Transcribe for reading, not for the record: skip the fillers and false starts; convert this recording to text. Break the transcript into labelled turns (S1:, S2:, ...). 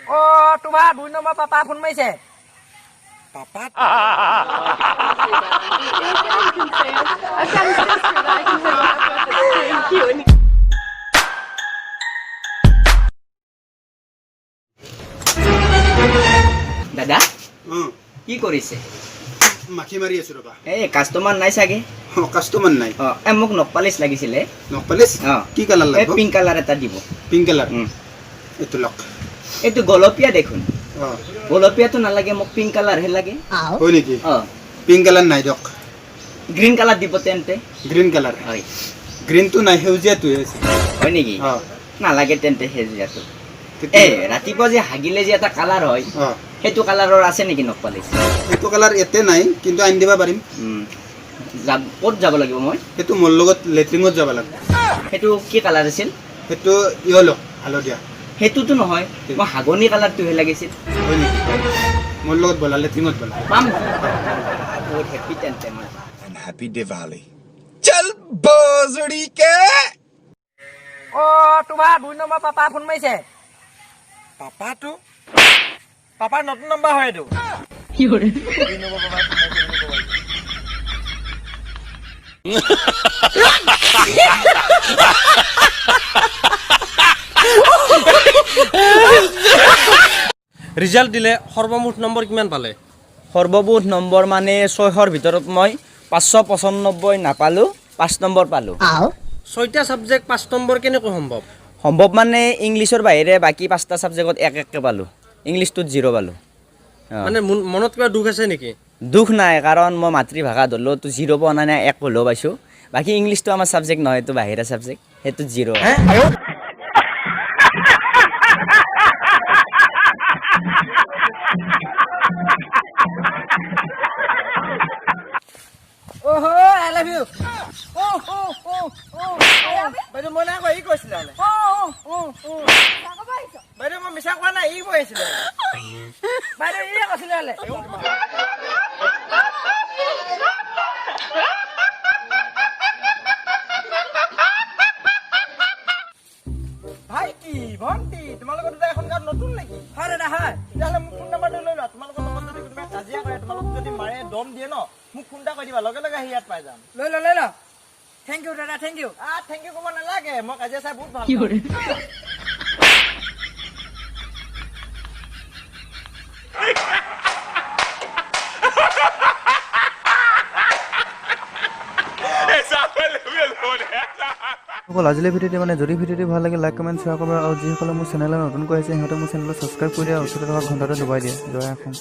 S1: অ' তোমাৰ 2 number papa phone মাৰিছে।
S2: Papa
S3: দাদা কি কৰিছে?
S2: মাখি মাৰি আছো ৰবা।
S3: এই কাষ্টমাৰ নাই চাগে?
S2: কাষ্টমাৰ নাই।
S3: মোক নকপালিছ লাগিছিলে।
S2: নকপালিছ? কি কালাৰ
S3: এই
S2: লাগিব?
S3: পিংক কালাৰ এটা দিব।
S2: Pink colour? এইটো লক।
S3: এইটো গোলপীয়া দেখোন। গোলপীয়াটো নালাগে, মোক পিংক কালাৰহে লাগে।
S2: হয় নেকি? পিংক কালাৰ নাই দিয়ক।
S3: গ্ৰীণ কালাৰ দিব তেন্তে।
S2: Green colour?
S3: হয়।
S2: গ্ৰীণটো নাই, সেউজীয়াটোহে আছে।
S3: হয় নেকি? নালাগে তেন্তে সেউজীয়াটো। এই ৰাতিপুৱা যে হাগিলে যে এটা কালাৰ হয়, সেইটো কালাৰৰ আছে নেকি নকপালিছ?
S2: সেইটো কালাৰ ইয়াতে নাই, কিন্তু আনি দিব পাৰিম।
S3: ক'ত যাব লাগিব মই?
S2: সেইটো মোৰ লগত লেট্ৰিঙত যাব লাগিব।
S3: সেইটো কি কালাৰ আছিল?
S2: সেইটো ইয়েলো, হালধীয়া।
S3: সেইটোতো নহয়, মই হাগনি কালাৰটোহে লাগিছিল।
S2: হয় নেকি? মোৰ লগত ব'লা, লেট্ৰিঙত ব'লা।
S3: পাম? বহুত হেপী তেন্তে মই।
S4: हैप्पी दिवाली चल बोजड़ी के
S1: অ' তোমাৰ 2 নম্বৰ পাপা ফোন মাৰিছে।
S2: পাপাটো
S1: পাপাৰ নতুন নম্বৰ হয় এইটো।
S5: কি কৰে?
S6: ৰিজাল্ট দিলে সৰ্বমুঠ নম্বৰ কিমান পালে?
S3: সৰ্বমুঠ নম্বৰ মানে 600ৰ ভিতৰত মই 595 নাপালোঁ, 5 নম্বৰ পালোঁ।
S6: 6টা ছাবজেক্ট 5 নম্বৰ কেনেকৈ সম্ভৱ?
S3: সম্ভৱ মানে ইংলিছৰ বাহিৰে বাকী 5টা ছাবজেক্টত এককৈ পালোঁ। ইংলিছটোত 0 পালোঁ।
S6: মানে মনত কিবা দুখ আছে নেকি?
S3: দুখ নাই, কাৰণ মই মাতৃভাষা ধৰিলেও 0 পোৱা নাই, 1 হ'লেও পাইছোঁ। বাকী ইংলিছটো আমাৰ ছাবজেক্ট নহয়, এইটো বাহিৰা ছাবজেক্ট, সেইটোত 0।
S1: I love you. বাইদেউ মই নাই কোৱা, ই কৈছিলে। বাইদেউ মই মিছা কোৱা নাই, ই কৈ আছিলে। বাইদেউ ইয়ে কৈছিলে। ভাইটি ভণ্টি তোমালোকৰ দুটা এখন গাঁৱত নতুন নেকি? হয় দাদা, হয়। তেতিয়াহ'লে মোক ফোন নাম্বাৰটো লৈ লোৱা। তোমালোকৰ লগত যদি কোনোবাই কাজিয়া কৰে, তোমালোক যদি মাৰে, দম দিয়ে ন, মোক ফোন এটা কৰি দিবা, লগে লগে আহি ইয়াত পাই যাম। লৈ ল। থেংক ইউ দাদা, থেংক ইউ। থেংক ইউ ক'ব নালাগে, মই কাজিয়া চাই বহুত ভাল
S5: কি কৰে?
S7: আজিলৈ ভিডিঅ'টি যদি ভিডিঅ'টি ভাল লাগে লাইক কমেণ্ট শ্বেয়াৰ কৰিব, আৰু যিসকলে মোৰ চেনেললৈ নতুনকৈ আহিছে সিহঁতে মোৰ চেনেলটো ছাবস্ক্ৰাইব কৰি দিয়া, ওচৰতে থকা ঘণ্টাটো দবাই দিয়ে। জয় অসম।